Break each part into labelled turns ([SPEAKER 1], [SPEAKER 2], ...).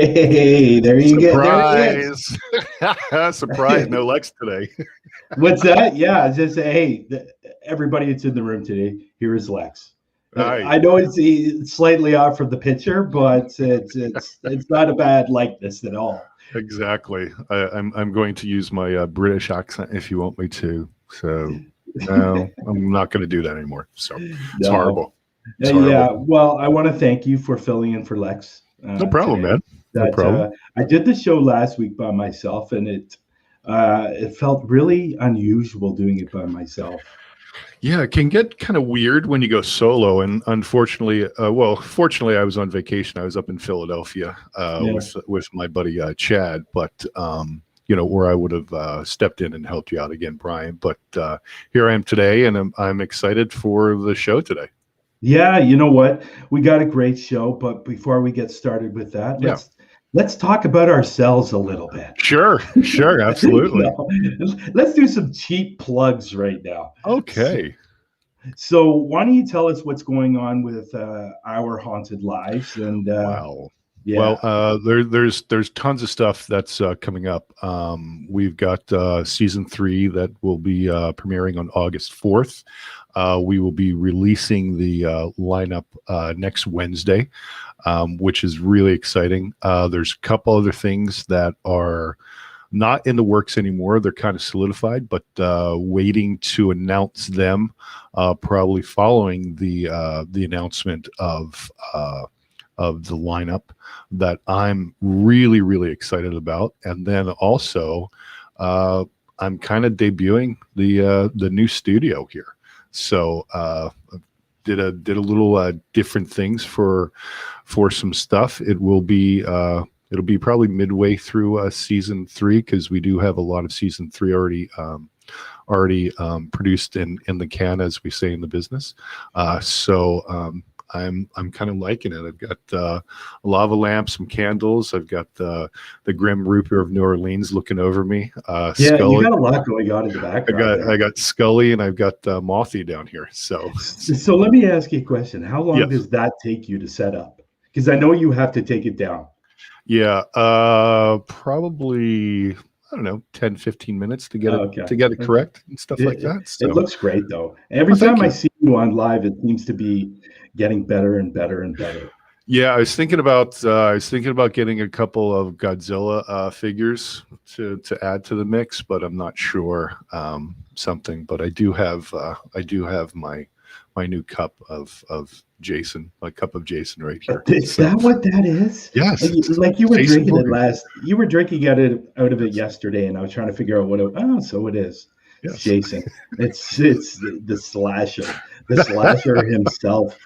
[SPEAKER 1] Hey, there you go. There he is.
[SPEAKER 2] Surprise! Surprise! No Lex today.
[SPEAKER 1] What's that? Yeah, just say, hey, everybody that's in the room today, here is Lex.
[SPEAKER 2] Hi.
[SPEAKER 1] I know he's slightly off from the picture, but it's not a bad likeness at all.
[SPEAKER 2] Exactly. I'm going to use my British accent if you want me to. So no, I'm not going to do that anymore. So it's horrible. It's horrible.
[SPEAKER 1] Yeah. Well, I want to thank you for filling in for Lex.
[SPEAKER 2] No problem, man. No problem.
[SPEAKER 1] I did the show last week by myself, and it felt really unusual doing it by myself.
[SPEAKER 2] Yeah, it can get kind of weird when you go solo. And unfortunately, fortunately, I was on vacation. I was up in Philadelphia with my buddy Chad, but where I would have stepped in and helped you out again, Brian. But here I am today, and I'm excited for the show today.
[SPEAKER 1] Yeah, you know what? We got a great show, but before we get started with that, let's talk about ourselves a little bit.
[SPEAKER 2] Sure, absolutely.
[SPEAKER 1] Let's do some cheap plugs right now.
[SPEAKER 2] Okay.
[SPEAKER 1] So why don't you tell us what's going on with Our Haunted Lives? And
[SPEAKER 2] wow.
[SPEAKER 1] Yeah.
[SPEAKER 2] Well, there's tons of stuff that's coming up. We've got season 3 that will be premiering on August 4th. We will be releasing the lineup next Wednesday, which is really exciting. There's a couple other things that are not in the works anymore. They're kind of solidified, but waiting to announce them probably following the announcement of the lineup that I'm really, really excited about. And then also I'm kind of debuting the new studio here. So did a little different things for some stuff. It'll be probably midway through season 3, because we do have a lot of season 3 already produced in the can, as we say in the business. I'm kind of liking it. I've got lava lamps, some candles. I've got the Grim Reaper of New Orleans looking over me.
[SPEAKER 1] Yeah,
[SPEAKER 2] Scully.
[SPEAKER 1] you got a lot going on in the background.
[SPEAKER 2] I got Scully, and I've got Mothy down here. So
[SPEAKER 1] let me ask you a question. How long does that take you to set up? Because I know you have to take it down.
[SPEAKER 2] Yeah, probably, I don't know, 10, 15 minutes to get it correct and stuff like that. So.
[SPEAKER 1] It looks great, though. Every time I see you on live, it seems to be getting better and better and better.
[SPEAKER 2] Yeah, I was thinking about getting a couple of Godzilla figures to add to the mix, but I'm not sure something. But I do have my new cup of Jason, my cup of Jason right here.
[SPEAKER 1] Is that what that is?
[SPEAKER 2] Yes.
[SPEAKER 1] Like you were Jason drinking Morgan. You were drinking out of it yesterday, and I was trying to figure out so it is. Yes. It's Jason. It's the slasher himself.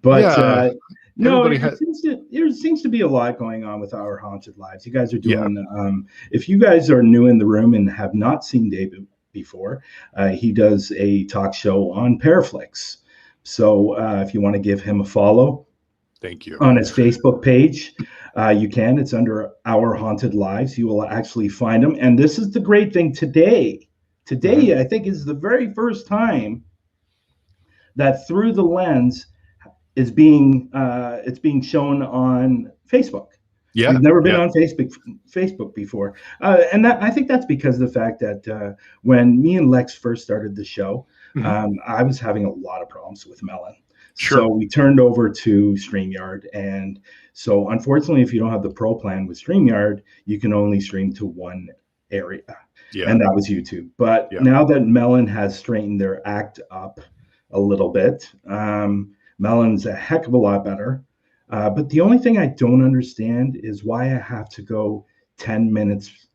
[SPEAKER 1] But there seems to be a lot going on with Our Haunted Lives. You guys are doing. If you guys are new in the room and have not seen David before, he does a talk show on PARAFLIXX. So if you want to give him a follow,
[SPEAKER 2] thank you,
[SPEAKER 1] on his Facebook page, you can. It's under Our Haunted Lives. You will actually find him. And this is the great thing today. I think, is the very first time that Through the Lens is being shown on Facebook.
[SPEAKER 2] Yeah,
[SPEAKER 1] we've never been on Facebook before, and I think that's because of the fact that when me and Lex first started the show, I was having a lot of problems with Melon. Sure. So we turned over to StreamYard, and so unfortunately, if you don't have the Pro plan with StreamYard, you can only stream to one area, and that was YouTube. But now that Melon has straightened their act up a little bit, Melon's a heck of a lot better. But the only thing I don't understand is why I have to go 10 minutes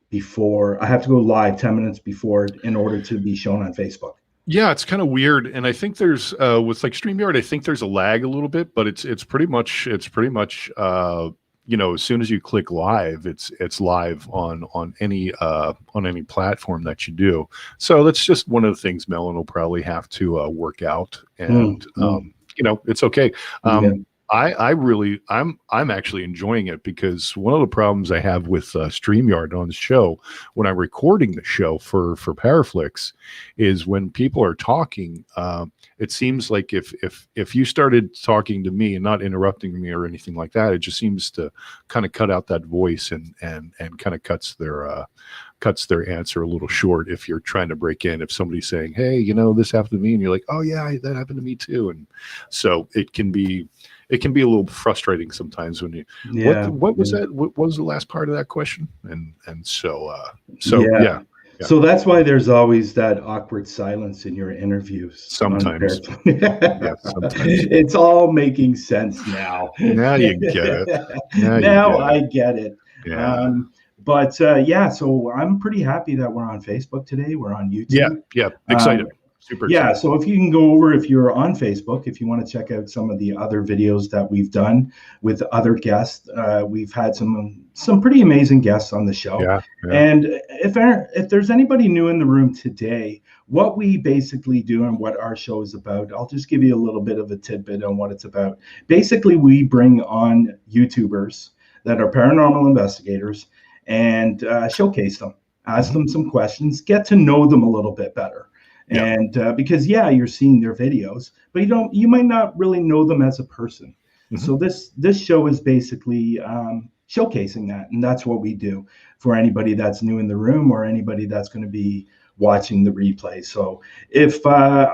[SPEAKER 1] before. I have to go live 10 minutes before in order to be shown on Facebook.
[SPEAKER 2] Yeah, it's kind of weird, and I think there's with like StreamYard, I think there's a lag a little bit, but it's pretty much as soon as you click live, it's live on any platform that you do. So that's just one of the things Melon will probably have to work out, and it's okay. I'm actually enjoying it, because one of the problems I have with StreamYard on the show when I'm recording the show for PARAFLIXX is when people are talking, it seems like if you started talking to me and not interrupting me or anything like that, it just seems to kind of cut out that voice and kind of cuts their answer a little short if you're trying to break in. If somebody's saying, hey, you know, this happened to me, and you're like, oh yeah, that happened to me too. And so it can be a little frustrating sometimes when you, what was that? What was the last part of that question? And so yeah.
[SPEAKER 1] So that's why there's always that awkward silence in your interviews.
[SPEAKER 2] Sometimes.
[SPEAKER 1] Yeah, sometimes. It's all making sense now.
[SPEAKER 2] Now you get it.
[SPEAKER 1] Now I get it.
[SPEAKER 2] Yeah.
[SPEAKER 1] But so I'm pretty happy that we're on Facebook today. We're on YouTube.
[SPEAKER 2] Yeah. Excited. Super excited.
[SPEAKER 1] Yeah, so if you can go over, if you're on Facebook, if you want to check out some of the other videos that we've done with other guests, we've had some pretty amazing guests on the show.
[SPEAKER 2] Yeah.
[SPEAKER 1] And if there's anybody new in the room today, what we basically do and what our show is about, I'll just give you a little bit of a tidbit on what it's about. Basically, we bring on YouTubers that are paranormal investigators and showcase them, ask them some questions, get to know them a little bit better. Yeah. And because you're seeing their videos, but you might not really know them as a person. Mm-hmm. So this show is basically showcasing that, and that's what we do for anybody that's new in the room or anybody that's going to be watching the replay. So if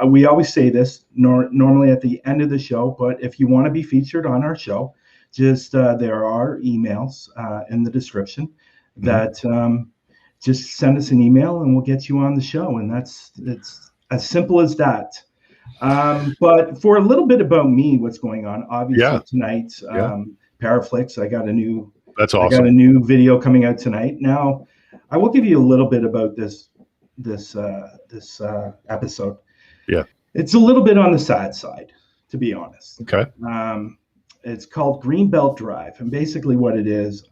[SPEAKER 1] we always say this normally at the end of the show, but if you want to be featured on our show, just there are emails in the description that just send us an email and we'll get you on the show. And it's as simple as that. But for a little bit about me, what's going on, obviously tonight, PARAFLIXX, I got a new video coming out tonight. Now, I will give you a little bit about this episode. Yeah. It's a little bit on the sad side, to be honest.
[SPEAKER 2] Okay.
[SPEAKER 1] It's called Greenbelt Drive. And basically what it is,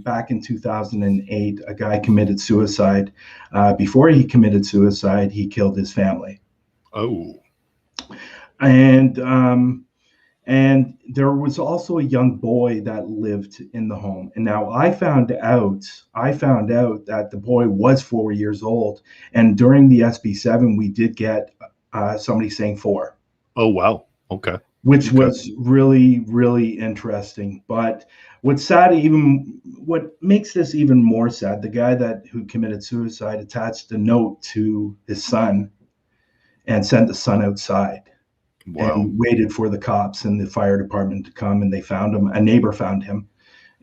[SPEAKER 1] back in 2008, a guy committed suicide. Before he committed suicide, he killed his family.
[SPEAKER 2] Oh.
[SPEAKER 1] And there was also a young boy that lived in the home. And now I found out that the boy was 4 years old. And during the SB7, we did get somebody saying 4.
[SPEAKER 2] Oh, wow. Okay.
[SPEAKER 1] Which was really, really interesting. But what's sad, what makes this even more sad, the guy who committed suicide attached a note to his son and sent the son outside. Wow. And waited for the cops and the fire department to come, and they found him. A neighbor found him.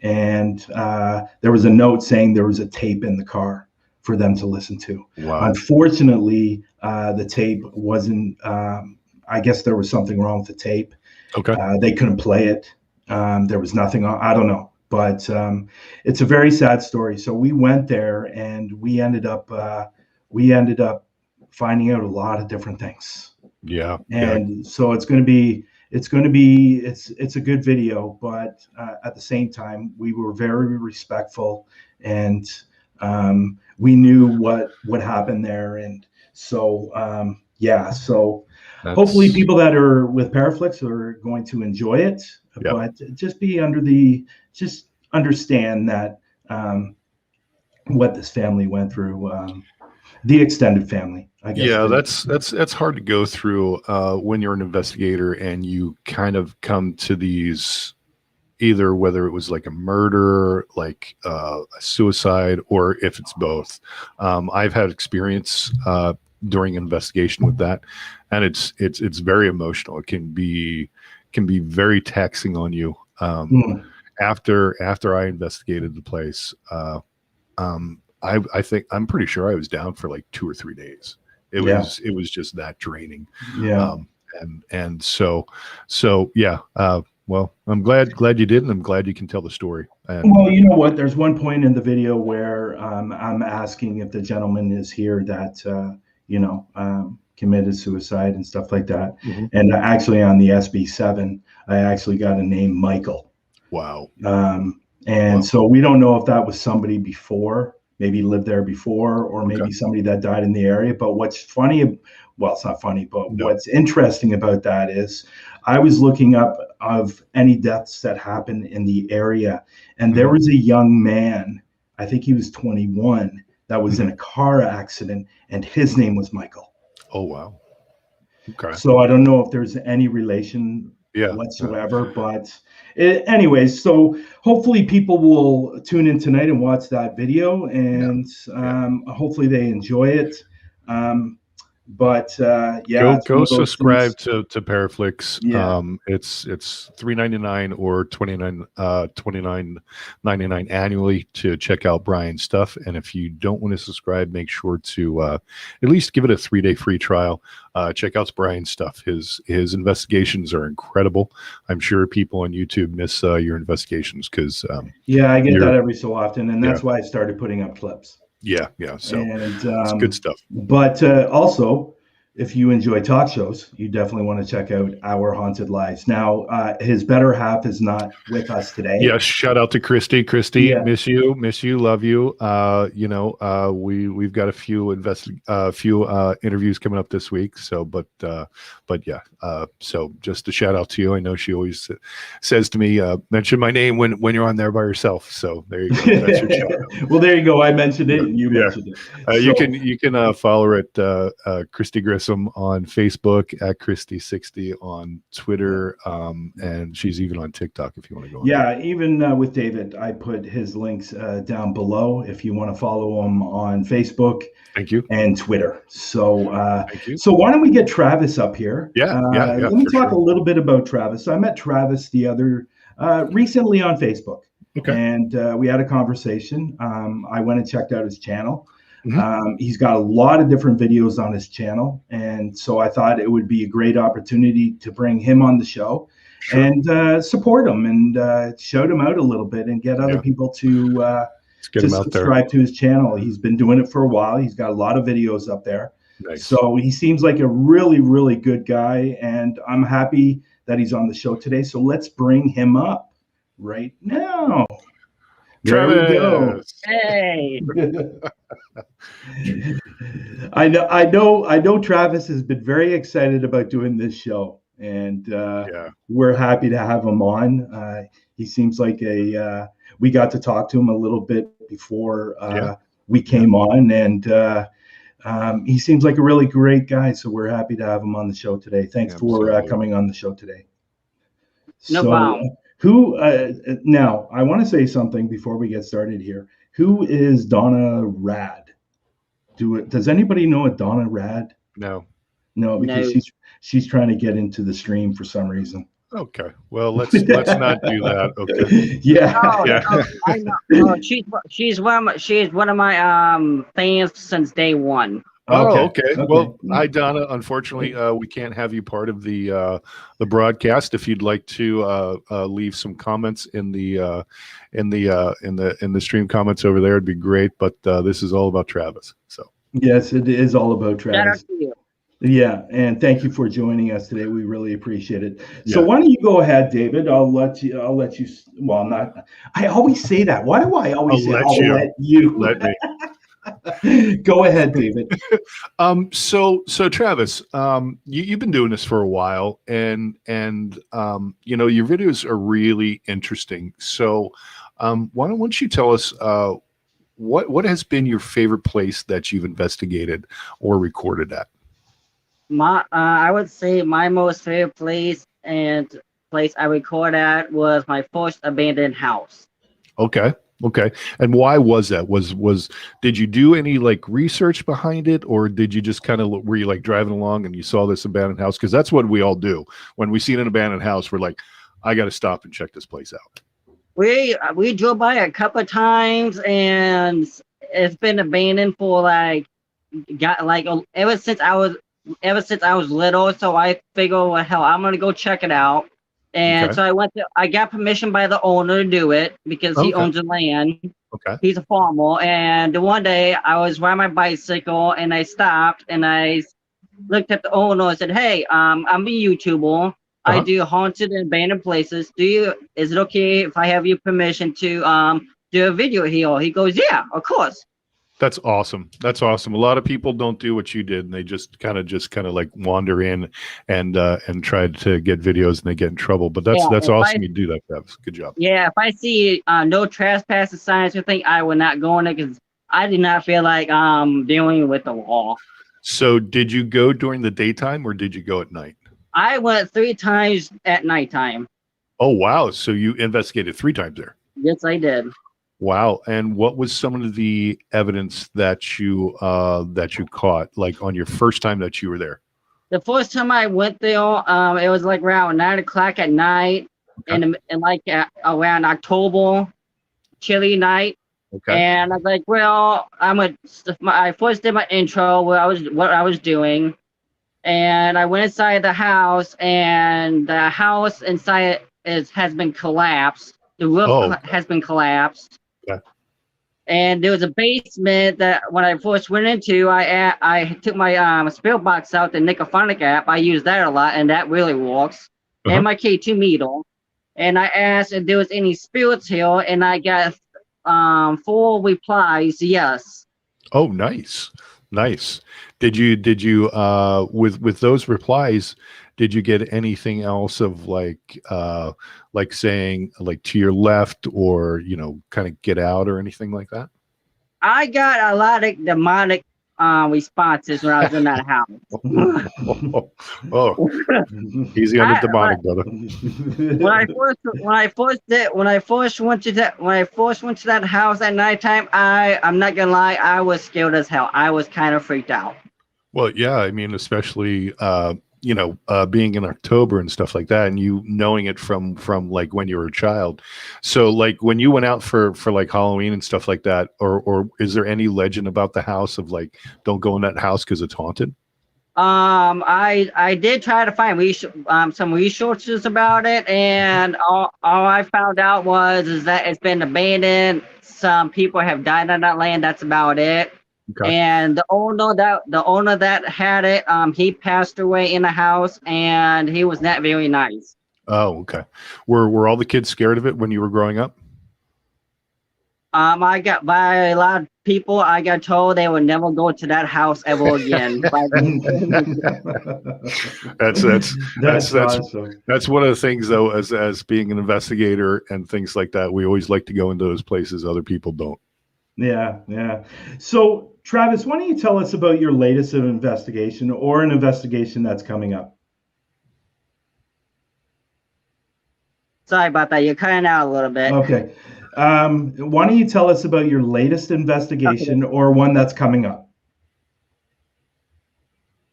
[SPEAKER 1] And there was a note saying there was a tape in the car for them to listen to. Wow. Unfortunately, the tape wasn't... I guess there was something wrong with the tape. Okay. They couldn't play it. There was nothing on, I don't know, but it's a very sad story. So we went there and we ended up finding out a lot of different things.
[SPEAKER 2] Yeah.
[SPEAKER 1] And so it's a good video, but at the same time, we were very respectful and we knew what happened there. And so, hopefully people that are with PARAFLIXX are going to enjoy it, but just understand that what this family went through, the extended family, I guess.
[SPEAKER 2] Yeah, that's hard to go through when you're an investigator and you kind of come to these, either whether it was like a murder, like a suicide, or if it's both. I've had experience during investigation with that, and it's very emotional. It can be very taxing on you. After I investigated the place, I think I'm pretty sure I was down for like 2 or 3 days. It was just that draining.
[SPEAKER 1] Yeah.
[SPEAKER 2] And so yeah. Well, I'm glad you did, and I'm glad you can tell the story.
[SPEAKER 1] Well, you know what? There's one point in the video where I'm asking if the gentleman is here that committed suicide and stuff like that. Mm-hmm. And actually on the SB7, I actually got a name, Michael.
[SPEAKER 2] Wow.
[SPEAKER 1] So we don't know if that was somebody before maybe lived there before, or maybe somebody that died in the area. But what's funny, well, it's not funny, but what's interesting about that is I was looking up of any deaths that happened in the area, and there was a young man, I think he was 21, that was in a car accident, and his name was Michael.
[SPEAKER 2] Oh, wow. Okay.
[SPEAKER 1] So I don't know if there's any relation whatsoever, but anyways, so hopefully people will tune in tonight and watch that video, and hopefully they enjoy it. But
[SPEAKER 2] go subscribe to PARAFLIXX.
[SPEAKER 1] Yeah.
[SPEAKER 2] It's $3.99 or $29.99 annually to check out Brian's stuff. And if you don't want to subscribe, make sure to at least give it a 3-day free trial. Check out Brian's stuff. His investigations are incredible. I'm sure people on YouTube miss your investigations because
[SPEAKER 1] I get that every so often, and that's why I started putting up clips.
[SPEAKER 2] So it's good stuff.
[SPEAKER 1] But also, if you enjoy talk shows, you definitely want to check out Our Haunted Lives. Now, his better half is not with us today.
[SPEAKER 2] Yes, shout out to KRISTI. KRISTI, miss you, love you. We've got a few interviews coming up this week. So, so just a shout out to you. I know she always says to me, mention my name when you're on there by yourself. So there you go. That's your shout out.
[SPEAKER 1] Well, there you go. I mentioned it, and you mentioned it.
[SPEAKER 2] You can follow her at KRISTI GRISSOM on Facebook, at KRISTI60 on Twitter, and she's even on TikTok if you want to go on there.
[SPEAKER 1] Even with David, I put his links down below if you want to follow him on Facebook.
[SPEAKER 2] Thank you.
[SPEAKER 1] And Twitter. So
[SPEAKER 2] thank you.
[SPEAKER 1] So why don't we get Travis up here?
[SPEAKER 2] Let
[SPEAKER 1] me talk a little bit about Travis. So I met Travis recently on Facebook.
[SPEAKER 2] Okay.
[SPEAKER 1] And we had a conversation. I went and checked out his channel. He's got a lot of different videos on his channel, and so I thought it would be a great opportunity to bring him on the show and support him and shout him out a little bit and get other people to subscribe to his channel. He's been doing it for a while. He's got a lot of videos up there.
[SPEAKER 2] Nice.
[SPEAKER 1] So he seems like a really, really good guy, and I'm happy that he's on the show today. So let's bring him up right now. There we go.
[SPEAKER 3] Hey.
[SPEAKER 1] I know Travis has been very excited about doing this show, and we're happy to have him on. He seems like we got to talk to him a little bit before we came on, and he seems like a really great guy, so we're happy to have him on the show today. Thanks for coming on the show today.
[SPEAKER 3] No problem.
[SPEAKER 1] Now, I want to say something before we get started here. Who is Donna Rad? Does anybody know a Donna Rad?
[SPEAKER 2] No,
[SPEAKER 1] because she's trying to get into the stream for some reason.
[SPEAKER 2] Okay, well let's not do that. Okay.
[SPEAKER 3] I know. She's one of my fans since day one.
[SPEAKER 2] Okay. Well, hi Donna. Unfortunately, we can't have you part of the broadcast. If you'd like to leave some comments in the stream comments over there, it'd be great. But this is all about Travis. So
[SPEAKER 1] yes, it is all about Travis. Yeah, and thank you for joining us today. We really appreciate it. So why don't you go ahead, David? I'll let you. Well, not. I always say that. Why do I always say I'll let you?
[SPEAKER 2] Let me.
[SPEAKER 1] Go ahead, David.
[SPEAKER 2] So Travis, you've been doing this for a while, and your videos are really interesting. So why don't you tell us what has been your favorite place that you've investigated or recorded at?
[SPEAKER 3] I would say my most favorite place I recorded at was my first abandoned house.
[SPEAKER 2] Okay. And why was that? Did you do any research behind it, or did you just were you driving along and you saw this abandoned house? Because that's what we all do when we see an abandoned house. We're like, I got to stop and check this place out.
[SPEAKER 3] We drove by a couple of times, and it's been abandoned for ever since I was little. So I figured, well, hell, I'm gonna go check it out. And so I got permission by the owner to do it because he owns the land.
[SPEAKER 2] Okay.
[SPEAKER 3] He's a farmer. And one day I was riding my bicycle and I stopped and I looked at the owner and said, hey, I'm a YouTuber. I do haunted and abandoned places. Is it okay if I have your permission to do a video here? He goes, yeah, of course.
[SPEAKER 2] That's awesome. That's awesome. A lot of people don't do what you did, and they just kind of like wander in and try to get videos, and they get in trouble. But that's awesome. You do that, Travis. Good job.
[SPEAKER 3] Yeah, if I see no trespassing signs or thing, I will not go in there because I do not feel like dealing with the law.
[SPEAKER 2] So, did you go during the daytime or did you go at night?
[SPEAKER 3] I went 3 times at nighttime.
[SPEAKER 2] Oh wow! So you investigated 3 times there.
[SPEAKER 3] Yes, I did.
[SPEAKER 2] Wow. And what was some of the evidence that you caught, like on your first time that you were there?
[SPEAKER 3] The first time I went there, it was like around 9 o'clock at night, and like around October, chilly night.
[SPEAKER 2] Okay.
[SPEAKER 3] And I was like, well, I first did my intro what I was doing, and I went inside the house, and the house inside has been collapsed. The roof has been collapsed.
[SPEAKER 2] Okay.
[SPEAKER 3] And there was a basement that when I first went into, I took my spill box out, the Nicofonic app. I use that a lot, and that really works. And my K2 meter. And I asked if there was any spirits here, and I got 4 replies, yes.
[SPEAKER 2] Oh, nice. Nice. Did you with those replies, did you get anything else of like saying like to your left or, kind of get out or anything like that?
[SPEAKER 3] I got a lot of demonic responses when I was in that house.
[SPEAKER 2] Easy on the demonic, brother.
[SPEAKER 3] When I first went to that house at nighttime, I'm not gonna lie, I was scared as hell. I was kind of freaked out.
[SPEAKER 2] Well, yeah, I mean, especially being in October and stuff like that, and you knowing it from like when you were a child. So like when you went out for like Halloween and stuff like that, or is there any legend about the house of like, don't go in that house because it's haunted?
[SPEAKER 3] I did try to find some resources about it, and all I found out is that it's been abandoned. Some people have died on that land. That's about it. Okay. And the owner that had it, he passed away in the house, and he was not very nice.
[SPEAKER 2] Oh, okay. Were all the kids scared of it when you were growing up?
[SPEAKER 3] I got by a lot of people. I got told they would never go to that house ever again.
[SPEAKER 2] That's
[SPEAKER 1] awesome.
[SPEAKER 2] That's one of the things, though, as being an investigator and things like that. We always like to go into those places other people don't.
[SPEAKER 1] Yeah, yeah. So, Travis, why don't you tell us about your latest investigation or an investigation that's coming up?
[SPEAKER 3] Sorry about that. You're cutting out a little bit.
[SPEAKER 1] Okay. Why don't you tell us about your latest investigation or one that's coming up?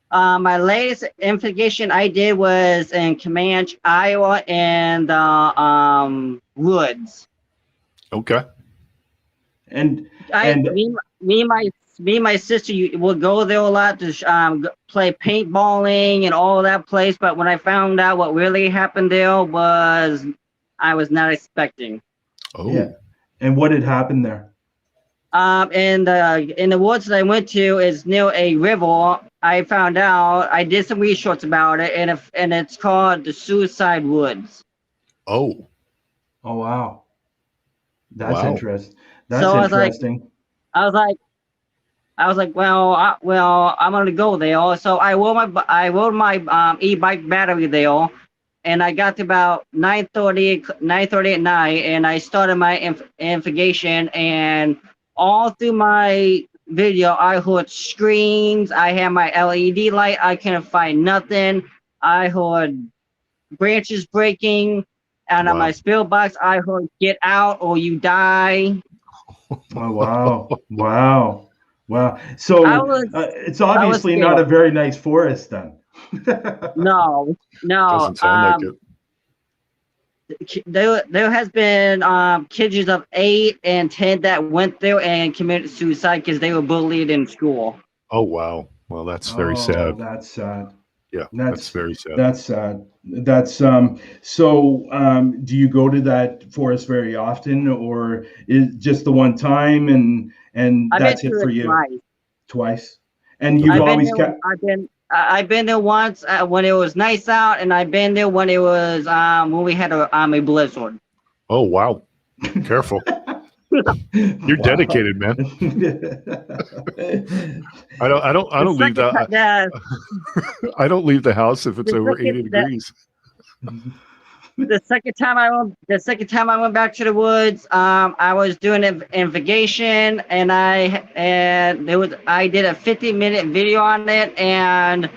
[SPEAKER 3] My latest investigation I did was in Comanche, Iowa, in the woods.
[SPEAKER 2] Okay.
[SPEAKER 1] And
[SPEAKER 3] me and my sister will go there a lot to play paintballing and all that place. But when I found out what really happened there, I was not expecting.
[SPEAKER 2] Oh,
[SPEAKER 1] yeah. And what had happened there?
[SPEAKER 3] In the woods that I went to is near a river. I found out. I did some research about it, and it's called the Suicide Woods.
[SPEAKER 2] Oh.
[SPEAKER 1] Oh wow. That's interesting. That's
[SPEAKER 3] so
[SPEAKER 1] interesting.
[SPEAKER 3] I was like, well, I'm gonna go there. So I rode my e-bike battery there, and I got to about 9:30 at night, and I started my investigation. And all through my video, I heard screams. I had my LED light. I couldn't find nothing. I heard branches breaking, and on my spill box, I heard "Get out or you die."
[SPEAKER 1] Oh wow! Wow! Wow! So it's obviously not a very nice forest then.
[SPEAKER 3] No.
[SPEAKER 2] Doesn't sound like it.
[SPEAKER 3] There has been kids of 8 and 10 that went there and committed suicide because they were bullied in school.
[SPEAKER 2] Oh wow! Well, that's very sad.
[SPEAKER 1] That's sad.
[SPEAKER 2] Yeah, that's very sad.
[SPEAKER 1] That's sad. That's so do you go to that forest very often, or is just the one time and that's it for you? Twice. And you've always kept.
[SPEAKER 3] I've been there once when it was nice out, and I've been there when it was when we had a blizzard.
[SPEAKER 2] Oh wow! Careful. You're dedicated, man. I don't leave I don't leave the house if it's over 80 degrees.
[SPEAKER 3] The second time I went back to the woods, I was doing an investigation, and I did a 50-minute video on it, and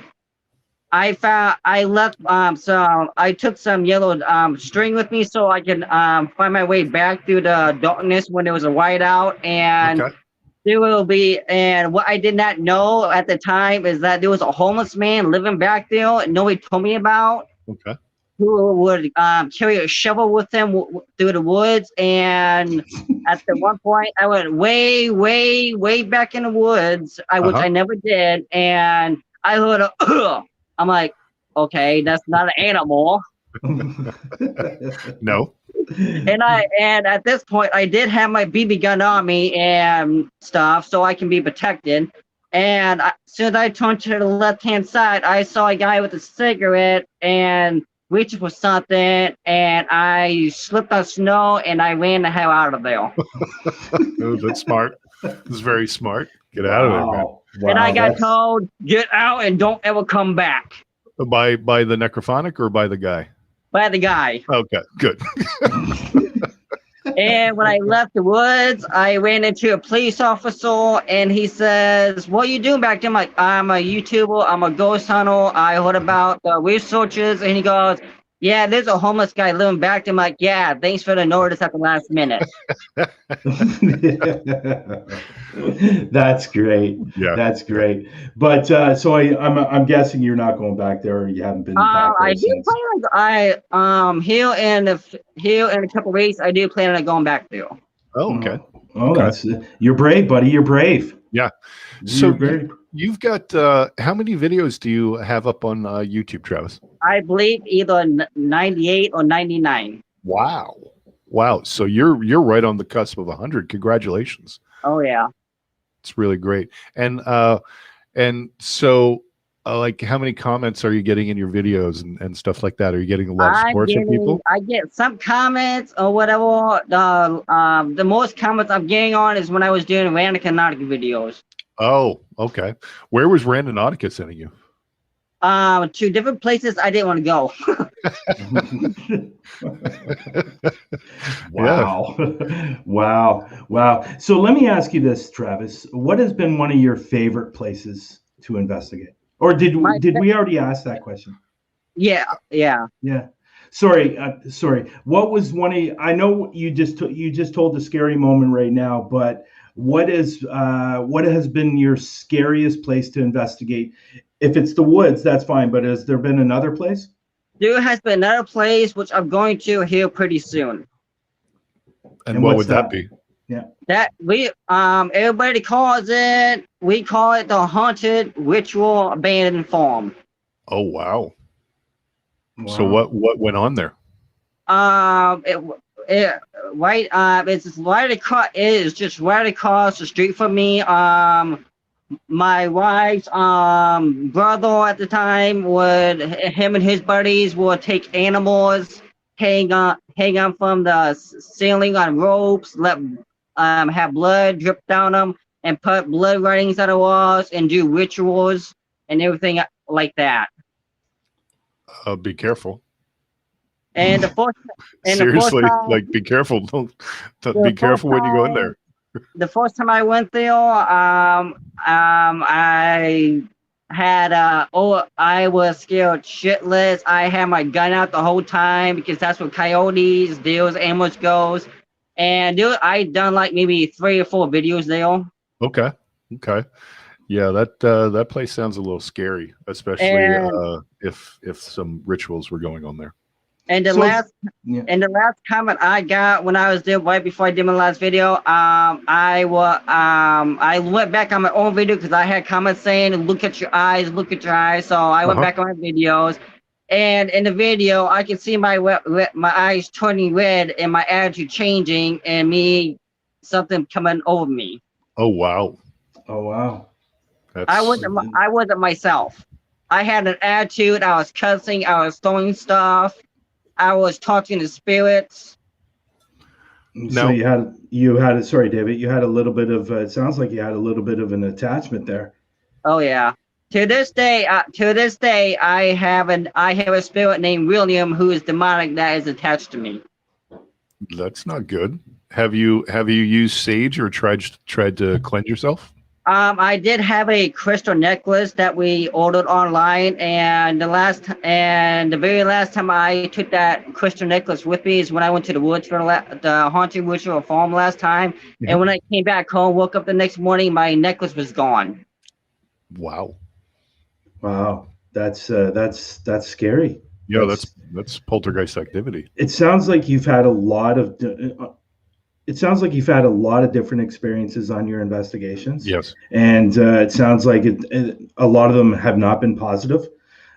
[SPEAKER 3] I took some yellow string with me so I could find my way back through the darkness when it was a whiteout, and there will be. And what I did not know at the time is that there was a homeless man living back there, and nobody told me about.
[SPEAKER 2] Okay.
[SPEAKER 3] Who would carry a shovel with him through the woods, and at the one point I went way, way, way back in the woods, which I never did, and I heard a I'm like, okay, that's not an animal.
[SPEAKER 2] No.
[SPEAKER 3] And at this point I did have my BB gun on me and stuff, so I can be protected. And as soon as I turned to the left-hand side, I saw a guy with a cigarette and reaching for something, and I slipped on snow and I ran the hell out of there.
[SPEAKER 2] Oh, that's smart. That's very smart. Get out of there, man.
[SPEAKER 1] Wow,
[SPEAKER 3] and I got told, get out and don't ever come back.
[SPEAKER 2] By the necrophonic or by the guy?
[SPEAKER 3] By the guy.
[SPEAKER 2] Okay, good.
[SPEAKER 3] And when I left the woods, I ran into a police officer, and he says, what are you doing back there? I'm like, I'm a YouTuber, I'm a ghost hunter, I heard about the researchers. And he goes, yeah, there's a homeless guy living back there. I'm like, yeah, thanks for the notice at the last minute.
[SPEAKER 1] That's great.
[SPEAKER 2] Yeah,
[SPEAKER 1] that's great. But so I'm guessing you're not going back there, or you haven't been back there since.
[SPEAKER 3] Here in a couple of weeks, I do plan on going back there.
[SPEAKER 2] Oh, okay.
[SPEAKER 1] Oh, that's you're brave, buddy. You're brave.
[SPEAKER 2] Yeah. So you've got how many videos do you have up on YouTube, Travis?
[SPEAKER 3] I believe either 98 or 99.
[SPEAKER 2] Wow. So you're right on the cusp of 100. Congratulations.
[SPEAKER 3] Oh yeah.
[SPEAKER 2] It's really great. And so like, how many comments are you getting in your videos and stuff like that? Are you getting a lot of support from people?
[SPEAKER 3] I get some comments or whatever. The most comments I'm getting on is when I was doing Randonautica videos.
[SPEAKER 2] Oh, okay. Where was Randonautica sending you?
[SPEAKER 3] To different places I didn't want to go.
[SPEAKER 1] Wow. So let me ask you this, Travis. What has been one of your favorite places to investigate? Or did we already ask that question?
[SPEAKER 3] Yeah.
[SPEAKER 1] Sorry. What was I know you just told the scary moment right now, but what has been your scariest place to investigate? If it's the woods, that's fine. But has there been another place?
[SPEAKER 3] There has been another place which I'm going to here pretty soon.
[SPEAKER 2] And what would that be?
[SPEAKER 1] Yeah.
[SPEAKER 3] That everybody calls it. We call it the haunted ritual abandoned farm.
[SPEAKER 2] Oh wow. So what went on there? It's just right across the street from me. My wife's brother at the time him and his buddies would take animals, hang on from the ceiling on ropes, have blood drip down them, and put blood writings on the walls and do rituals and everything like that. Be careful.
[SPEAKER 3] And the first
[SPEAKER 2] seriously,
[SPEAKER 3] time,
[SPEAKER 2] like, be careful. Don't be careful when you go in there.
[SPEAKER 3] The first time I went there, I had I was scared shitless. I had my gun out the whole time because that's what coyotes, deers, ambush goes. And I done like maybe 3 or 4 videos there.
[SPEAKER 2] Okay. Yeah, that place sounds a little scary, especially if some rituals were going on there.
[SPEAKER 3] And the last comment I got when I was there right before I did my last video, I went back on my own video because I had comments saying, look at your eyes. So I went back on my videos, and in the video I can see my eyes turning red and my attitude changing and something coming over me.
[SPEAKER 2] Oh wow.
[SPEAKER 3] I wasn't myself. I had an attitude. I was cussing. I was throwing stuff. I was talking to spirits.
[SPEAKER 1] So you had sorry, David, you had a little bit of it sounds like you had a little bit of an attachment there.
[SPEAKER 3] Oh yeah. To this day, I have a spirit named William who is demonic that is attached to me.
[SPEAKER 2] That's not good. Have you used sage or tried to cleanse yourself?
[SPEAKER 3] I did have a crystal necklace that we ordered online, and the very last time I took that crystal necklace with me is when I went to the woods for the haunted woods for a farm last time. Mm-hmm. And when I came back home, woke up the next morning, my necklace was gone.
[SPEAKER 2] Wow.
[SPEAKER 1] Wow, that's scary.
[SPEAKER 2] Yeah, that's poltergeist activity.
[SPEAKER 1] It sounds like you've had a lot of. It sounds like you've had a lot of different experiences on your investigations.
[SPEAKER 2] Yes.
[SPEAKER 1] And it sounds like a lot of them have not been positive.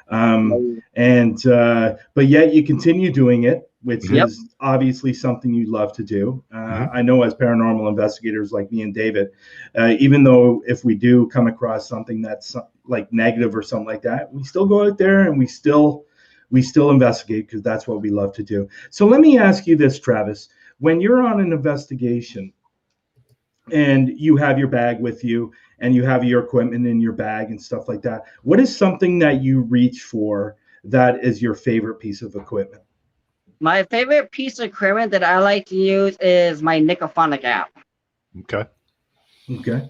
[SPEAKER 1] But yet you continue doing it, which is obviously something you love to do. I know as paranormal investigators like me and David, even though if we do come across something that's like negative or something like that, we still go out there and we still investigate because that's what we love to do. So let me ask you this, Travis. When you're on an investigation and you have your bag with you and you have your equipment in your bag and stuff like that, what is something that you reach for that is your favorite piece of equipment?
[SPEAKER 3] My favorite piece of equipment that I like to use is my Necrophonic app.
[SPEAKER 2] Okay.
[SPEAKER 1] Okay.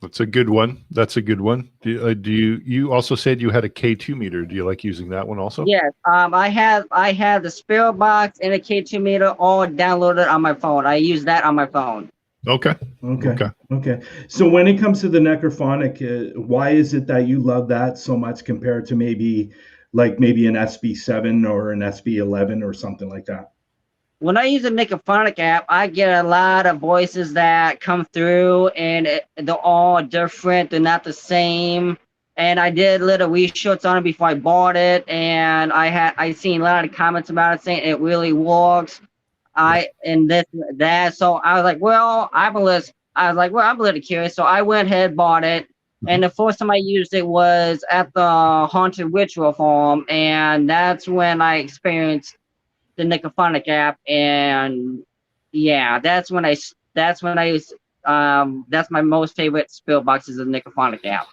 [SPEAKER 2] That's a good one. You also said you had a K2 meter. Do you like using that one also?
[SPEAKER 3] Yes. I have the spirit box and a K2 meter all downloaded on my phone. I use that on my phone.
[SPEAKER 2] Okay.
[SPEAKER 1] So when it comes to the Necrophonic, why is it that you love that so much compared to maybe an SB7 or an SB11 or something like that?
[SPEAKER 3] When I use the Necrophonic app, I get a lot of voices that come through, and they're all different. They're not the same. And I did little research on it before I bought it, and I seen a lot of comments about it saying it really works. So I was like, well, I'm a little curious. So I went ahead, bought it. And the first time I used it was at the Haunted Ritual Farm, and that's when I experienced the Necrophonic app, and yeah, that's my most favorite spill box is the Necrophonic app.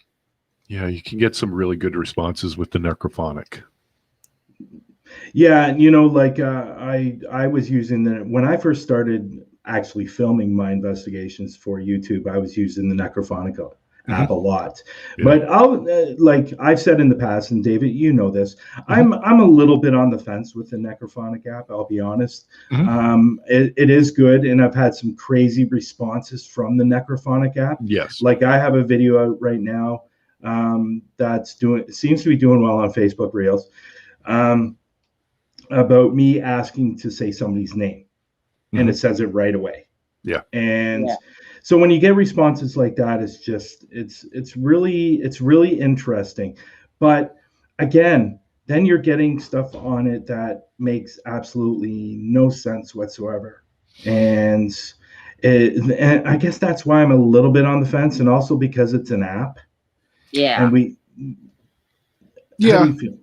[SPEAKER 2] Yeah, you can get some really good responses with the Necrophonic.
[SPEAKER 1] Yeah, I was using when I first started actually filming my investigations for YouTube, I was using the Necrophonic app a lot. Yeah. But I've said in the past, and David, you know this, I'm a little bit on the fence with the Necrophonic app, I'll be honest. It is good, and I've had some crazy responses from the Necrophonic app.
[SPEAKER 2] Yes.
[SPEAKER 1] Like I have a video out right now that's seems to be doing well on Facebook Reels about me asking to say somebody's name, and it says it right away.
[SPEAKER 2] Yeah.
[SPEAKER 1] And so when you get responses like that, it's really interesting. But again, then you're getting stuff on it that makes absolutely no sense whatsoever. And I guess that's why I'm a little bit on the fence, and also because it's an app.
[SPEAKER 3] Yeah.
[SPEAKER 1] And
[SPEAKER 2] how do you feel?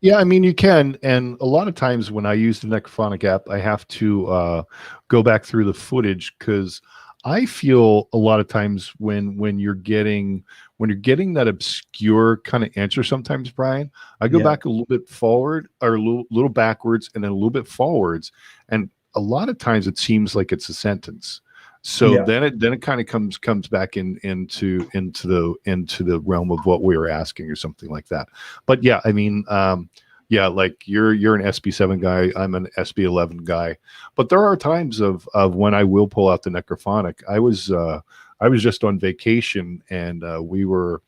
[SPEAKER 2] Yeah, I mean, you can. And a lot of times when I use the Necrophonic app, I have to go back through the footage, because I feel a lot of times when you're getting that obscure kind of answer sometimes, Brian, I go back a little bit forward, or a little backwards, and then a little bit forwards. And a lot of times it seems like it's a sentence. So then it kind of comes back into the realm of what we were asking or something like that. But yeah, I mean, like you're an SB7 guy, I'm an SB11 guy, but there are times of when I will pull out the Necrophonic. I was just on vacation, and we were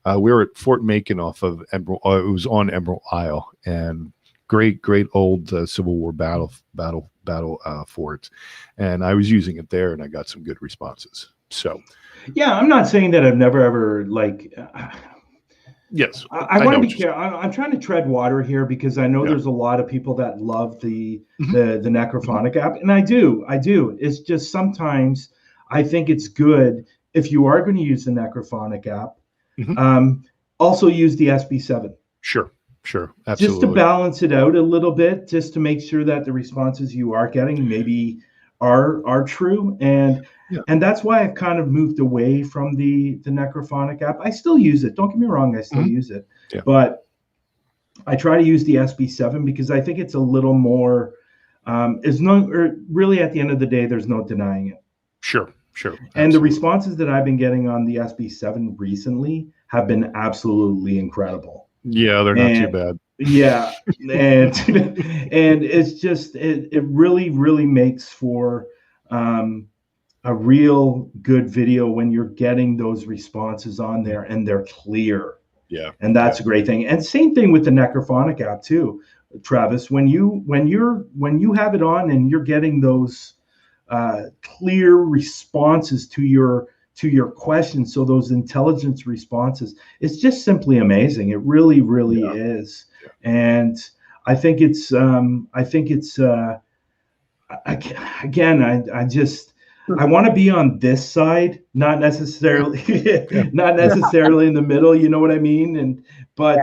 [SPEAKER 2] at Fort Macon off of Emerald. It was on Emerald Isle, and great old Civil War battle fort, and I was using it there, and I got some good responses. So
[SPEAKER 1] yeah, I'm not saying that I've never ever
[SPEAKER 2] yes,
[SPEAKER 1] I want to be careful. I'm trying to tread water here, because I know there's a lot of people that love the Necrophonic app, and I do. It's just sometimes I think it's good if you are going to use the Necrophonic app, also use the SB7.
[SPEAKER 2] Sure, absolutely.
[SPEAKER 1] Just to balance it out a little bit, just to make sure that the responses you are getting maybe are true, and that's why I've kind of moved away from the Necrophonic app. I still use it. Don't get me wrong, I still use it, but I try to use the SB7 because I think it's a little more. Really, at the end of the day, there's no denying it.
[SPEAKER 2] Sure.
[SPEAKER 1] And the responses that I've been getting on the SB7 recently have been absolutely incredible.
[SPEAKER 2] Yeah, they're not too bad.
[SPEAKER 1] Yeah, and it's just it really makes for a real good video when you're getting those responses on there and they're clear.
[SPEAKER 2] Yeah,
[SPEAKER 1] and that's a great thing. And same thing with the Necrophonic app too, Travis. When you have it on and you're getting those clear responses to your questions, so those intelligence responses, it's just simply amazing. It really is. And I think it's I want to be on this side, not necessarily in the middle, you know what I mean? But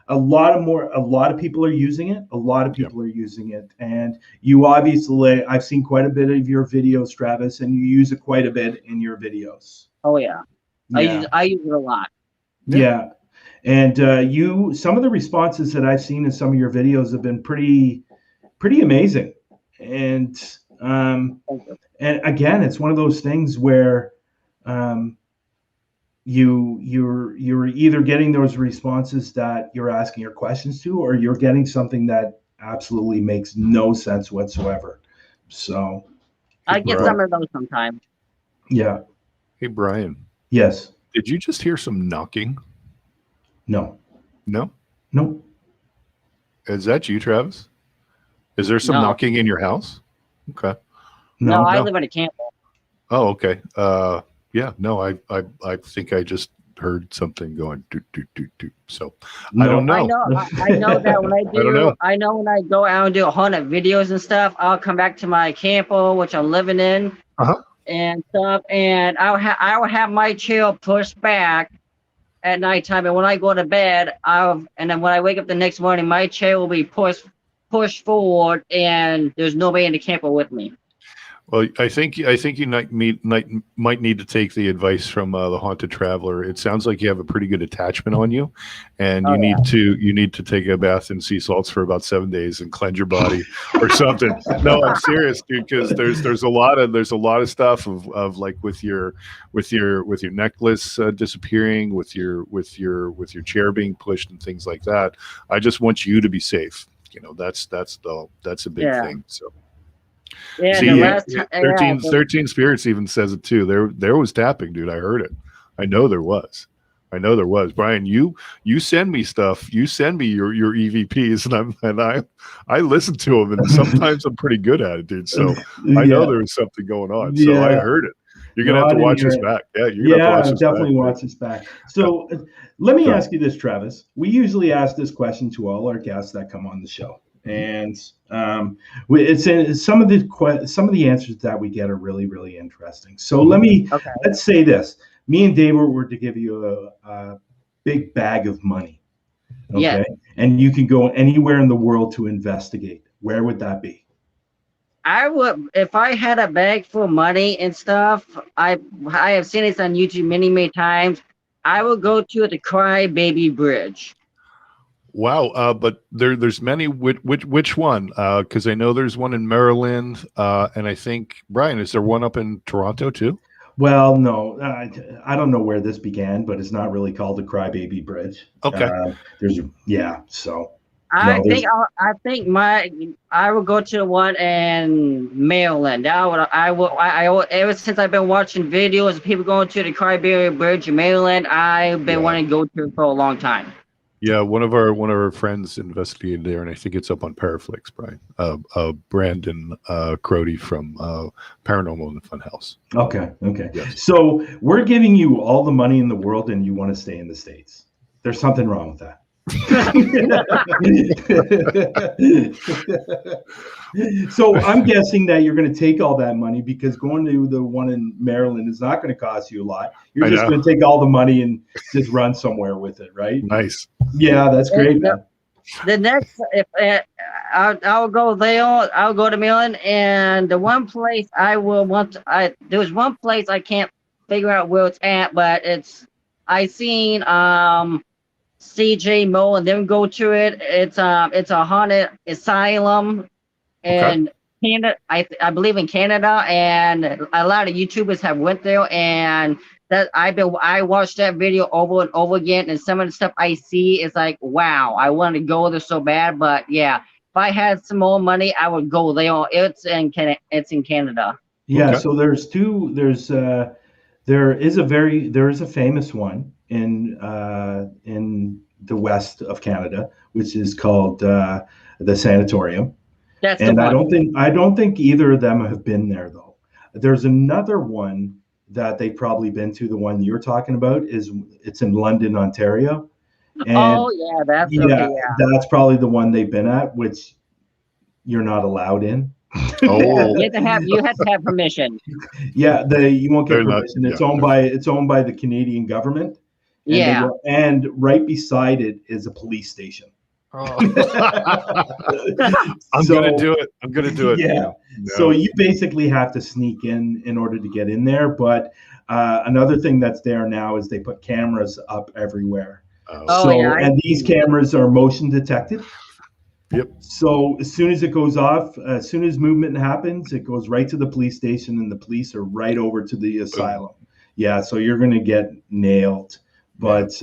[SPEAKER 1] a lot of people are using it. A lot of people are using it. And you obviously, I've seen quite a bit of your videos, Travis, and you use it quite a bit in your videos.
[SPEAKER 3] Oh yeah. I use it a lot.
[SPEAKER 1] Yeah. And some of the responses that I've seen in some of your videos have been pretty amazing. And again, it's one of those things where you're either getting those responses that you're asking your questions to, or you're getting something that absolutely makes no sense whatsoever. So
[SPEAKER 3] I get some of those sometimes.
[SPEAKER 1] Yeah.
[SPEAKER 2] Hey, Brian.
[SPEAKER 1] Yes.
[SPEAKER 2] Did you just hear some knocking?
[SPEAKER 1] No.
[SPEAKER 2] No?
[SPEAKER 1] No.
[SPEAKER 2] Is that you, Travis? Is there some knocking in your house? Okay.
[SPEAKER 3] No, I live in a camper.
[SPEAKER 2] Oh, okay. Yeah, no, I think I just heard something going doot doot doot doot. So I don't know.
[SPEAKER 3] I know that when I do, I know when I go out and do haunted videos and stuff, I'll come back to my camper, which I'm living in, and stuff, and I will have my chair pushed back at nighttime, and when I go to bed, and then when I wake up the next morning, my chair will be pushed forward, and there's nobody in the camper with me.
[SPEAKER 2] Well, I think you might need to take the advice from the Haunted Traveler. It sounds like you have a pretty good attachment on you, and you need to take a bath in sea salts for about 7 days and cleanse your body or something. No, I'm serious, dude, because there's a lot of stuff of like with your necklace disappearing, with your chair being pushed and things like that. I just want you to be safe. You know, that's a big thing. So.
[SPEAKER 3] Yeah,
[SPEAKER 2] see, 13 Spirits even says it too. There was tapping, dude. I heard it. I know there was. Brian, you send me stuff. You send me your EVPs, and I listen to them, and sometimes I'm pretty good at it, dude. So I know there was something going on. So I heard it. You're gonna have to watch this back. Yeah, you're gonna have to watch this
[SPEAKER 1] definitely watch this back. So let me ask you this, Travis. We usually ask this question to all our guests that come on the show. And it's in some of the answers that we get are really interesting. So let's say this: me and David were to give you a big bag of money, and you can go anywhere in the world to investigate. Where would that be?
[SPEAKER 3] I would, if I had a bag full of money and stuff. I have seen this on YouTube many times. I would go to the Cry Baby Bridge.
[SPEAKER 2] Wow, but there's many. Which one? Because I know there's one in Maryland, and I think, Brian, is there one up in Toronto too?
[SPEAKER 1] Well, no, I don't know where this began, but it's not really called the Crybaby Bridge.
[SPEAKER 2] Okay.
[SPEAKER 1] So
[SPEAKER 3] I would go to the one in Maryland. I will ever since I've been watching videos of people going to the Crybaby Bridge in Maryland. I've been wanting to go to it for a long time.
[SPEAKER 2] Yeah, one of our friends investigated there, and I think it's up on PARAFLIXX, Brian. Brandon Crody from Paranormal in the Funhouse.
[SPEAKER 1] Okay. Yes. So we're giving you all the money in the world, and you want to stay in the States. There's something wrong with that. So I'm guessing that you're going to take all that money, because going to the one in Maryland is not going to cost you a lot. You're going to take all the money and just run somewhere with it, right?
[SPEAKER 2] Nice.
[SPEAKER 1] Yeah, that's great, man.
[SPEAKER 3] the next, if I'll go there, I'll go to Maryland, and the one place I will want to, there's one place I can't figure out where it's at, but I seen CJ Mo and them go to it. It's a haunted asylum, and Canada, I believe in Canada, and a lot of YouTubers have went there, and that I watched that video over and over again, and some of the stuff I see is like, wow, I want to go there so bad. But yeah, if I had some more money, I would go there. It's in Canada.
[SPEAKER 1] Yeah, so there is a famous one in the west of Canada, which is called the Sanatorium.
[SPEAKER 3] That's
[SPEAKER 1] and
[SPEAKER 3] the one.
[SPEAKER 1] I don't think either of them have been there though. There's another one that they've probably been to. The one you're talking about it's in London, Ontario. And
[SPEAKER 3] oh yeah, that's okay, yeah.
[SPEAKER 1] That's probably the one they've been at, which you're not allowed in.
[SPEAKER 3] Oh, you have to have permission.
[SPEAKER 1] Yeah, you won't get permission. It's owned by the Canadian government. And and right beside it is a police station.
[SPEAKER 2] Oh. I'm gonna do it.
[SPEAKER 1] Yeah. No. So you basically have to sneak in order to get in there. But another thing that's there now is they put cameras up everywhere. And these cameras are motion detected.
[SPEAKER 2] Yep.
[SPEAKER 1] So as soon as it goes off, as soon as movement happens, it goes right to the police station, and the police are right over to the asylum. Yeah. So you're going to get nailed. But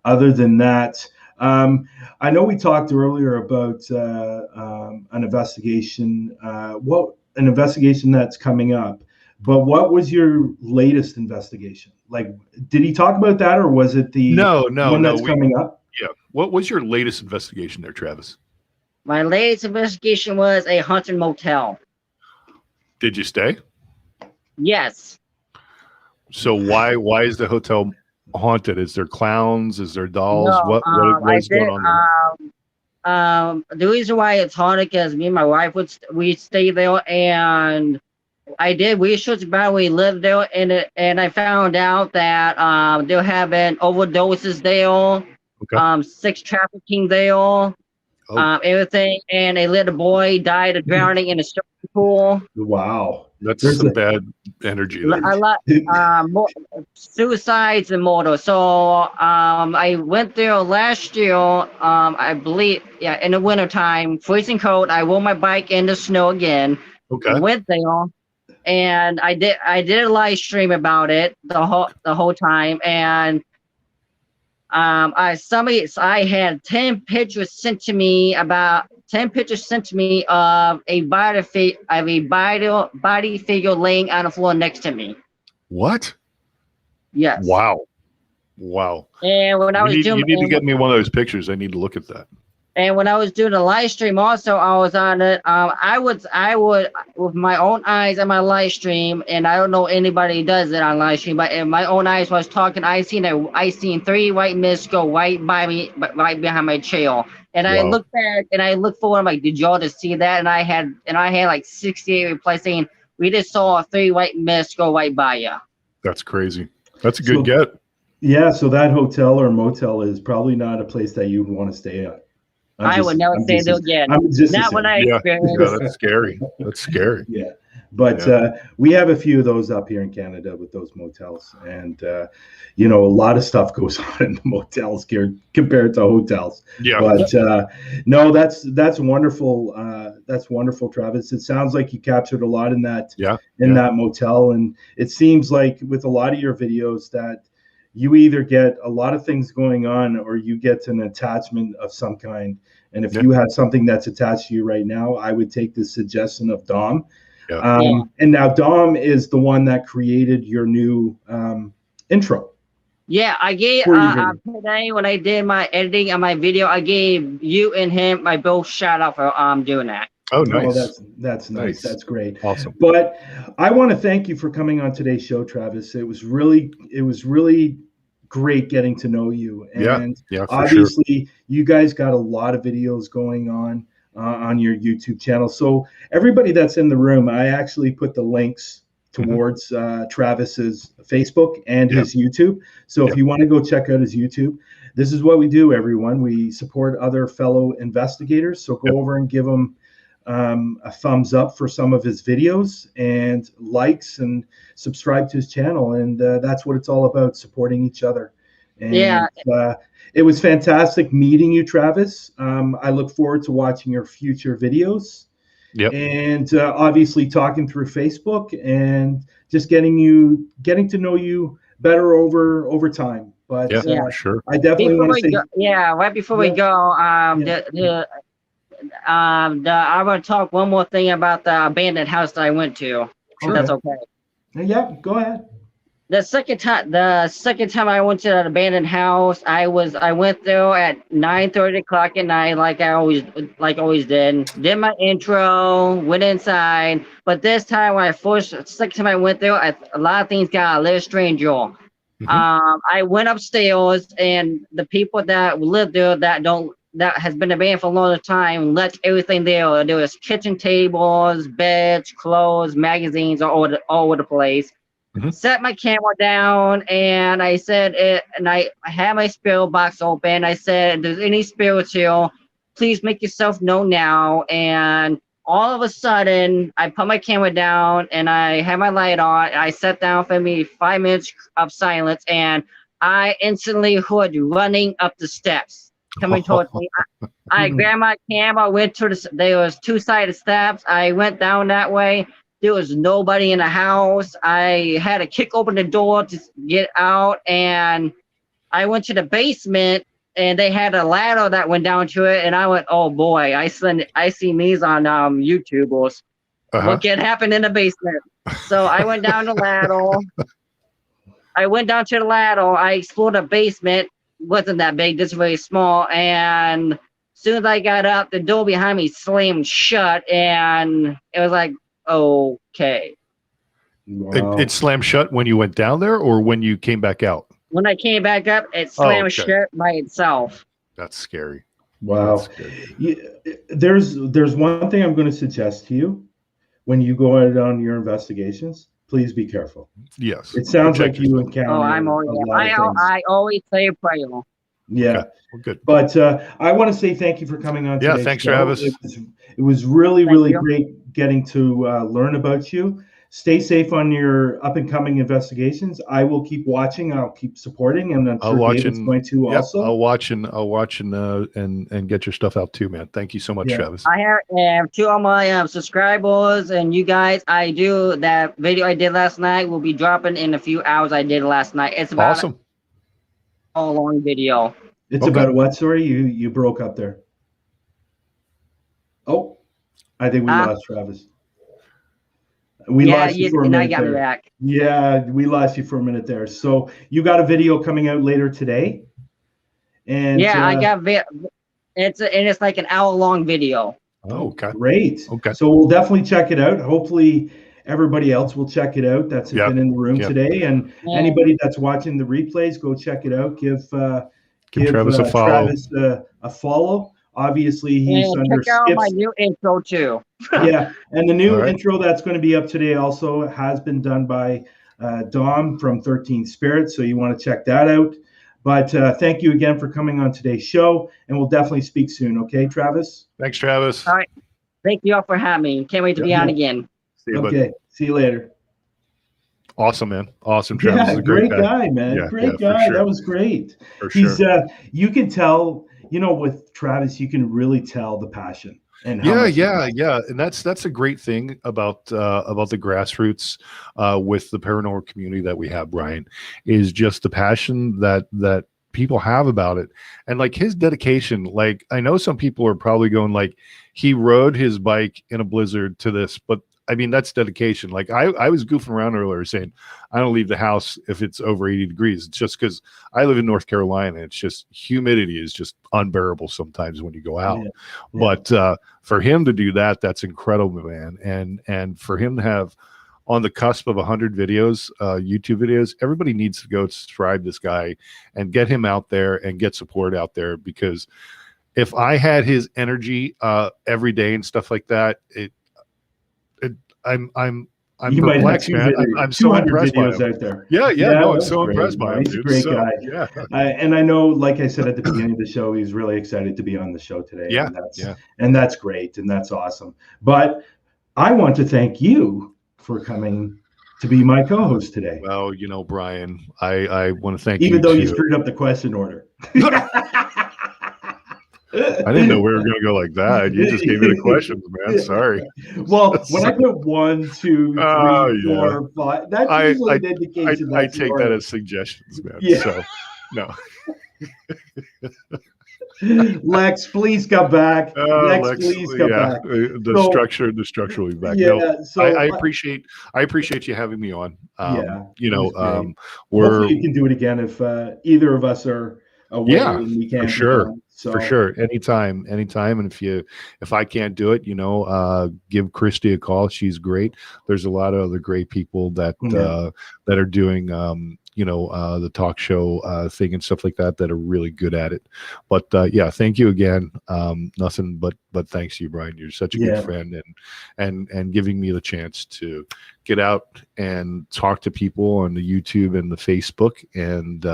[SPEAKER 1] other than that, I know we talked earlier about an investigation. An investigation that's coming up. But what was your latest investigation? Like, did he talk about that, or was it the one that's coming up?
[SPEAKER 2] Yeah. What was your latest investigation there, Travis?
[SPEAKER 3] My latest investigation was a haunted motel.
[SPEAKER 2] Did you stay?
[SPEAKER 3] Yes.
[SPEAKER 2] So why is the hotel haunted? Is there clowns? Is there dolls?
[SPEAKER 3] No,
[SPEAKER 2] what is going on there?
[SPEAKER 3] The reason why it's haunted is me and my wife we stay there, and I did research about we lived there, and I found out that there have been overdoses there, sex trafficking there. Everything, and a little boy died of drowning in a swimming pool.
[SPEAKER 1] Wow,
[SPEAKER 2] that's some bad energy.
[SPEAKER 3] A lot, suicides and murder. So I went there last year. I believe, in the wintertime, freezing cold. I rode my bike in the snow again. Went there, and I did a live stream about it the whole time, and I had 10 pictures sent to me of a body figure laying on the floor next to me.
[SPEAKER 2] What?
[SPEAKER 3] Yes.
[SPEAKER 2] Wow.
[SPEAKER 3] And when I was
[SPEAKER 2] you need to get me one of those pictures. I need to look at that.
[SPEAKER 3] And when I was doing the live stream, also I was on it. I would with my own eyes on my live stream, and I don't know anybody does it on live stream, but in my own eyes, was talking. I seen 3 white mists go right by me, right behind my chair. And I looked back and I looked forward. I'm like, did y'all just see that? And I had like 68 replies saying, we just saw 3 white mists go right by you.
[SPEAKER 2] That's crazy. That's a good get.
[SPEAKER 1] Yeah. So that hotel or motel is probably not a place that you'd want to stay at.
[SPEAKER 3] I would never stay there again. Not when I experienced.
[SPEAKER 2] Yeah, that's scary. That's scary.
[SPEAKER 1] Yeah. But we have a few of those up here in Canada with those motels. And, a lot of stuff goes on in the motels compared to hotels.
[SPEAKER 2] Yeah.
[SPEAKER 1] But no, that's wonderful. That's wonderful, Travis. It sounds like you captured a lot in that that motel. And it seems like with a lot of your videos that you either get a lot of things going on or you get an attachment of some kind. And if you have something that's attached to you right now, I would take the suggestion of Dom. And now Dom is the one that created your new intro.
[SPEAKER 3] Yeah, I gave today when I did my editing on my video, I gave you and him my both shout out for doing that.
[SPEAKER 2] Oh, nice.
[SPEAKER 1] Oh, that's nice. That's great.
[SPEAKER 2] Awesome.
[SPEAKER 1] But I want to thank you for coming on today's show, Travis. It was really great getting to know you. And obviously you guys got a lot of videos going on your YouTube channel. So everybody that's in the room, I actually put the links towards Travis's Facebook and his YouTube. So if you want to go check out his YouTube, this is what we do, everyone. We support other fellow investigators. So go over and give him a thumbs up for some of his videos, and likes, and subscribe to his channel. And that's what it's all about, supporting each other. And it was fantastic meeting you, Travis. I look forward to watching your future videos.
[SPEAKER 2] Yep.
[SPEAKER 1] And obviously talking through Facebook and just getting to know you better over time. But
[SPEAKER 2] sure.
[SPEAKER 1] I definitely want to say,
[SPEAKER 3] right before we go, I want to talk one more thing about the abandoned house that I went to. If that's okay.
[SPEAKER 1] Yeah, go ahead.
[SPEAKER 3] The second time I went to that abandoned house, I went there at 9:30 o'clock at night, like I always did. Did my intro, went inside, but this time second time I went there, a lot of things got a little strange, y'all. I went upstairs, and the people that live there that has been abandoned for a long time left everything there. There was kitchen tables, beds, clothes, magazines all over the place. Set my camera down, and I said and I had my spirit box open. I said, if there's any spirits here, please make yourself known now. And all of a sudden, I put my camera down, and I had my light on, and I sat down for maybe 5 minutes of silence, and I instantly heard running up the steps coming towards me. I grabbed my camera, went to there was two-sided steps. I went down that way. There was nobody in the house. I had to kick open the door to get out, and I went to the basement, and they had a ladder that went down to it, and I went, oh boy, I seen these on YouTube. What can happen in the basement? So I went down the ladder. I explored the basement. Wasn't that big, just very small. And as soon as I got up, the door behind me slammed shut, and it was like, okay.
[SPEAKER 1] Wow.
[SPEAKER 2] It slammed shut when you went down there, or when you came back out?
[SPEAKER 3] When I came back up, it slammed shut by itself.
[SPEAKER 2] That's scary.
[SPEAKER 1] Wow.
[SPEAKER 2] That's scary.
[SPEAKER 1] There's one thing I'm going to suggest to you when you go out on your investigations. Please be careful.
[SPEAKER 2] Yes.
[SPEAKER 1] It sounds like you encounter.
[SPEAKER 3] I always say a prayer.
[SPEAKER 1] Yeah.
[SPEAKER 2] Okay. Well, good.
[SPEAKER 1] But I want to say thank you for coming on.
[SPEAKER 2] Yeah, thanks, Travis.
[SPEAKER 1] It was really great getting to learn about you. Stay safe on your up and coming investigations. I will keep watching. I'll keep supporting, and I'm sure David's going to also.
[SPEAKER 2] I'll watch and get your stuff out too, man. Thank you so much, Travis.
[SPEAKER 3] I have two of my subscribers, and you guys. I do that video I did last night will be dropping in a few hours. I did last night. It's about
[SPEAKER 2] awesome.
[SPEAKER 3] A long video.
[SPEAKER 1] It's about what? Sorry, you broke up there. Oh, I think we lost Travis. We lost you for a minute there.
[SPEAKER 3] Back.
[SPEAKER 1] Yeah, we lost you for a minute there. So you got a video coming out later today, and
[SPEAKER 3] I got it's like an hour-long video.
[SPEAKER 2] Oh, okay.
[SPEAKER 1] Great.
[SPEAKER 2] Okay.
[SPEAKER 1] So we'll definitely check it out. Hopefully everybody else will check it out that's been in the room today, and anybody that's watching the replays, go check it out. Give
[SPEAKER 2] Travis a follow.
[SPEAKER 1] Travis a follow. Obviously, he's under
[SPEAKER 3] check out my new intro too.
[SPEAKER 1] Yeah, and the new intro that's going to be up today also has been done by Dom from 13 Spirits, so you want to check that out. But thank you again for coming on today's show, and we'll definitely speak soon. Okay, Travis?
[SPEAKER 2] Thanks, Travis.
[SPEAKER 3] All right. Thank you all for having me. Can't wait to be on again.
[SPEAKER 2] See you,
[SPEAKER 1] okay, see you later.
[SPEAKER 2] Awesome, man. Awesome. Travis is a great
[SPEAKER 1] guy, man.
[SPEAKER 2] Yeah,
[SPEAKER 1] great guy.
[SPEAKER 2] Sure.
[SPEAKER 1] That was great.
[SPEAKER 2] He's
[SPEAKER 1] you can tell, with Travis, you can really tell the passion. And
[SPEAKER 2] and that's a great thing about the grassroots with the paranormal community that we have, Brian, is just the passion that people have about it, and like his dedication. Like, I know some people are probably going like, he rode his bike in a blizzard to this, but I mean, that's dedication. Like I was goofing around earlier saying I don't leave the house if it's over 80 degrees. It's just because I live in North Carolina. It's just humidity is just unbearable sometimes when you go out. But for him to do that, that's incredible, man. And for him to have on the cusp of 100 videos, YouTube videos, everybody needs to go subscribe this guy and get him out there and get support out there, because if I had his energy every day and stuff like that, I'm I'm
[SPEAKER 1] you might have
[SPEAKER 2] perplexed, man. I'm so
[SPEAKER 1] 200
[SPEAKER 2] impressed by
[SPEAKER 1] videos
[SPEAKER 2] him.
[SPEAKER 1] out there.
[SPEAKER 2] Yeah, no, I'm
[SPEAKER 1] that's
[SPEAKER 2] so
[SPEAKER 1] great.
[SPEAKER 2] impressed by him,
[SPEAKER 1] He's
[SPEAKER 2] dude.
[SPEAKER 1] a great
[SPEAKER 2] So,
[SPEAKER 1] guy.
[SPEAKER 2] yeah.
[SPEAKER 1] And I know, like I said at the beginning of the show, he's really excited to be on the show today.
[SPEAKER 2] Yeah,
[SPEAKER 1] and that's great, and that's awesome. But I want to thank you for coming to be my co-host today.
[SPEAKER 2] Well, Brian, I want to thank you.
[SPEAKER 1] Even though you
[SPEAKER 2] too.
[SPEAKER 1] screwed up the question order.
[SPEAKER 2] I didn't know we were going to go like that. You just gave me the questions, man. Sorry.
[SPEAKER 1] Well, when I put 1, 2, 3, 4, 5, that's usually an indication.
[SPEAKER 2] I take that as suggestions, man.
[SPEAKER 1] Yeah.
[SPEAKER 2] So, no.
[SPEAKER 1] Lex, please come back. Lex, please come back.
[SPEAKER 2] The structure will be back.
[SPEAKER 1] Yeah,
[SPEAKER 2] no,
[SPEAKER 1] so
[SPEAKER 2] I appreciate you having me on.
[SPEAKER 1] hopefully you can do it again if either of us are away.
[SPEAKER 2] Yeah,
[SPEAKER 1] and we can
[SPEAKER 2] for sure.
[SPEAKER 1] So.
[SPEAKER 2] For sure. Anytime. And if I can't do it, give KRISTI a call. She's great. There's a lot of other great people that that are doing the talk show thing and stuff like that are really good at it. But thank you again. Nothing but thanks to you, Brian. You're such a good friend, and giving me the chance to get out and talk to people on the YouTube and the Facebook and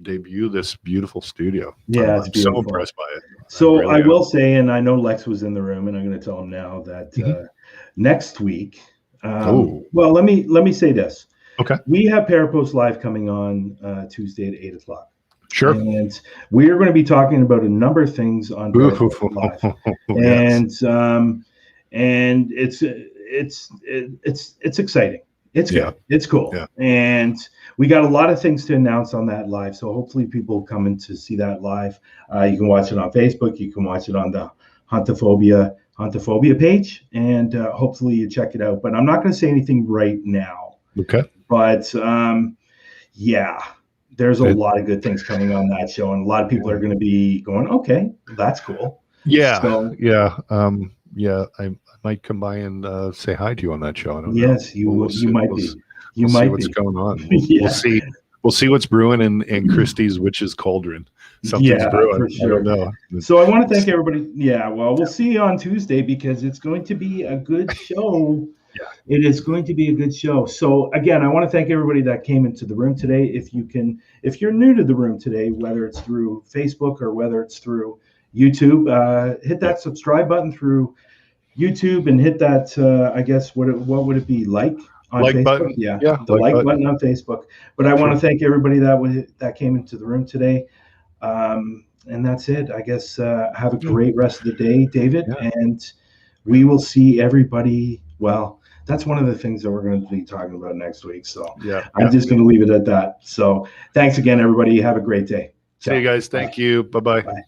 [SPEAKER 2] debut this beautiful studio.
[SPEAKER 1] Yeah,
[SPEAKER 2] I'm so impressed by it.
[SPEAKER 1] So I will say, and I know Lex was in the room, and I'm going to tell him now that next week. Well, let me say this.
[SPEAKER 2] Okay.
[SPEAKER 1] We have Parapost Live coming on Tuesday at 8 o'clock.
[SPEAKER 2] Sure.
[SPEAKER 1] And we're going to be talking about a number of things on Parapost Live. And it's exciting. It's good. Yeah. It's cool. Yeah. And we got a lot of things to announce on that live. So hopefully people come in to see that live. You can watch it on Facebook. You can watch it on the Huntophobia page. And hopefully you check it out. But I'm not going to say anything right now.
[SPEAKER 2] Okay.
[SPEAKER 1] But there's a lot of good things coming on that show. And a lot of people are going to be going, okay, that's cool.
[SPEAKER 2] Yeah. So, I might come by and say hi to you on that show. I don't know.
[SPEAKER 1] You might be.
[SPEAKER 2] We'll see what's going on. We'll see what's brewing in KRISTI's Witch's Cauldron. Something's brewing. For sure. I don't know.
[SPEAKER 1] So I want to thank everybody. We'll see you on Tuesday because it's going to be a good show. It is going to be a good show. So again, I want to thank everybody that came into the room today. If you're new to the room today, whether it's through Facebook or whether it's through YouTube, hit that subscribe button through YouTube and hit that. I guess what would it be like on Facebook?
[SPEAKER 2] Button.
[SPEAKER 1] The like button on Facebook. But I want to thank everybody that came into the room today. And that's it. I guess have a great rest of the day, David, and we will see everybody. Well, that's one of the things that we're going to be talking about next week. So I'm just going to leave it at that. So thanks again, everybody. Have a great day.
[SPEAKER 2] See you guys. Thank you. Bye-bye. Bye.